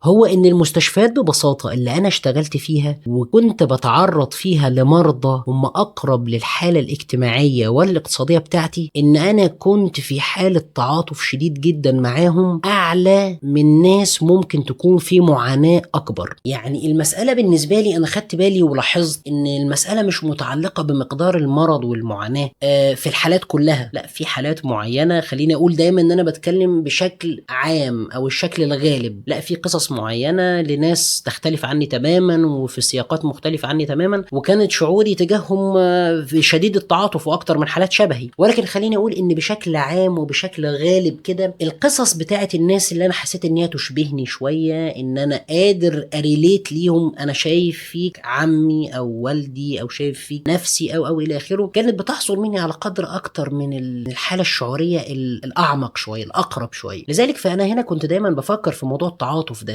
هو إن المستشفيات ببساطة اللي أنا اشتغلت فيها وكنت باتعرّض فيها لمرضى هم أقرب للحالة الاجتماعية والاقتصادية بتاعتي، إن أنا كنت في حالة تعاطف شديد جدًا معاهم، أعلى من ناس ممكن تكون في معاناة أكبر. يعني المسألة بالنسبة لي أنا خدت بالي ولاحظت إن المسألة مش متعلقة بمقدار المرض والمعاناة في الحالات كلها، لأ في حالات معينة، خلّيني أقول دايمًا إن أنا باتكلم بشكل عام أو الشكل الغالب، لأ في قصص معينة لناس تختلف عني تمامًا وفي سياقات مختلفة عني تمامًا، وكانت شعوري تجاههم في شديد التعاطف وأكتر من حالات شبهي. ولكن خلّيني أقول إن بشكل عام وبشكل غالب كده القصص بتاعة الناس اللي أنا حسيت إن هي تشبهني شوية، إن أنا قادر أريليت ليهم، أنا شايف فيك عمي أو والدي أو شايف فيك نفسي أو إلى آخره، كانت بتحصل مني على قدر أكتر من الحالة الشعورية الأعمق شوية، الأقرب شوية. لذلك فأنا هنا كنت دايمًا بافكر في موضوع التعاطف ده.